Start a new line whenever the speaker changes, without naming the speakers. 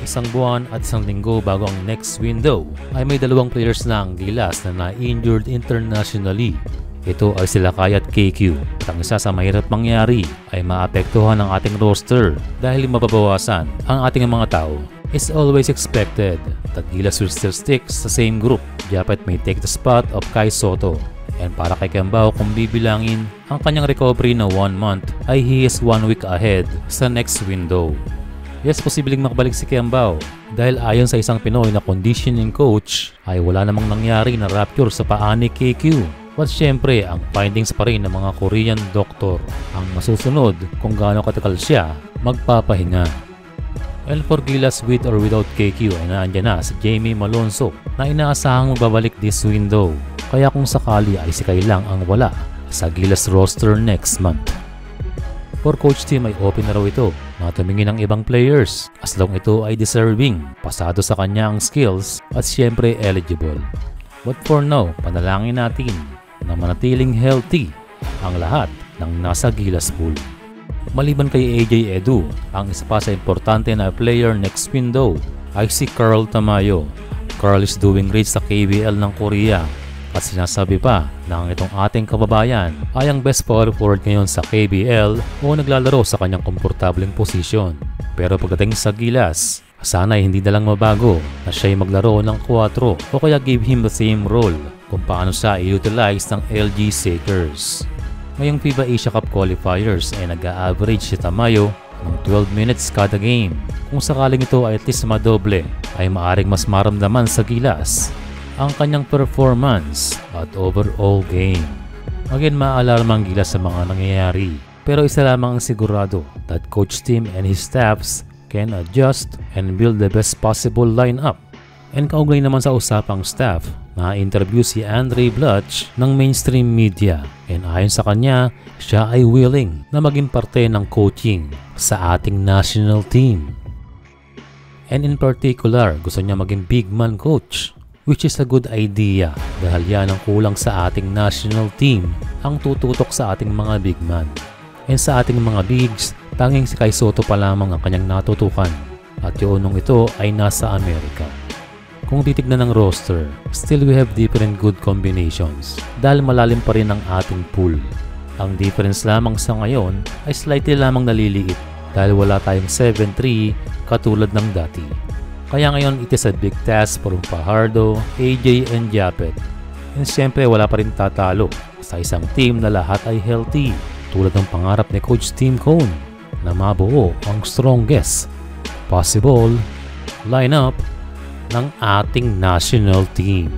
isang buwan at isang linggo bago ang next window ay may dalawang players na ang Gilas na na-injured internationally. Ito ay sila Kai at KQ at ang isa sa mahirap mangyari ay maapektuhan ang ating roster dahil mababawasan ang ating mga tao. It's always expected that Gilas will still stick sa same group. Japet may take the spot of Kai Sotto. And para kay Kiambao, kung bibilangin ang kanyang recovery na 1 month ay he is 1 week ahead sa next window. Yes, posibleng makabalik si Kiambao dahil ayon sa isang Pinoy na conditioning coach ay wala namang nangyari na rupture sa paa ni KQ. But syempre, ang findings pa rin ng mga Korean doctor ang masusunod kung gaano katagal siya magpapahinga. And for Gilas, with or without KQ ay naandyan na si Jamie Malonzo na inaasahang magbabalik this window. Kaya kung sakali ay si Kai lang ang wala sa Gilas roster next month. For coach team ay open na raw ito na tumingin ng ibang players as long ito ay deserving, pasado sa kanya ang skills at syempre eligible. But for now, panalangin natin na manatiling healthy ang lahat ng nasa Gilas pool. Maliban kay AJ Edu, ang isa pa sa importante na player next window ay si Carl Tamayo. Carl is doing great sa KBL ng Korea at sinasabi pa na ang itong ating kababayan ay ang best power forward ngayon sa KBL o naglalaro sa kanyang komportableng posisyon. Pero pagdating sa Gilas, sana hindi na lang mabago na siya'y maglaro ng 4 o kaya give him the same role kung paano siya i-utilize ng LG Sakers. Ngayong FIBA Asia Cup qualifiers ay nag-a-average si Tamayo ng 12 minutes kada game. Kung sakaling ito ay at least madoble, ay maaring mas maramdaman sa Gilas ang kanyang performance at overall game. Again, maalarma ang Gilas sa mga nangyayari. Pero isa lamang ang sigurado that coach team and his staffs can adjust and build the best possible lineup. And kaugnay naman sa usapang staff, na-interview si Andre Blatch ng mainstream media. And ayon sa kanya, siya ay willing na maging parte ng coaching sa ating national team. And in particular, gusto niya maging big man coach, which is a good idea dahil yan ang kulang sa ating national team ang tututok sa ating mga big man. And sa ating mga bigs, tanging si Kai Sotto pa lamang ang kanyang natutukan at yun nung ito ay nasa Amerika. Kung titignan ng roster, still we have different good combinations dahil malalim pa rin ang ating pool. Ang difference lamang sa ngayon ay slightly lamang naliliit dahil wala tayong 7-3 katulad ng dati. Kaya ngayon it is a big task for Fajardo, AJ and Japet. And siyempre wala pa rin tatalo sa isang team na lahat ay healthy tulad ng pangarap ni Coach Tim Cone na mabuo ang strongest possible lineup ng ating national team.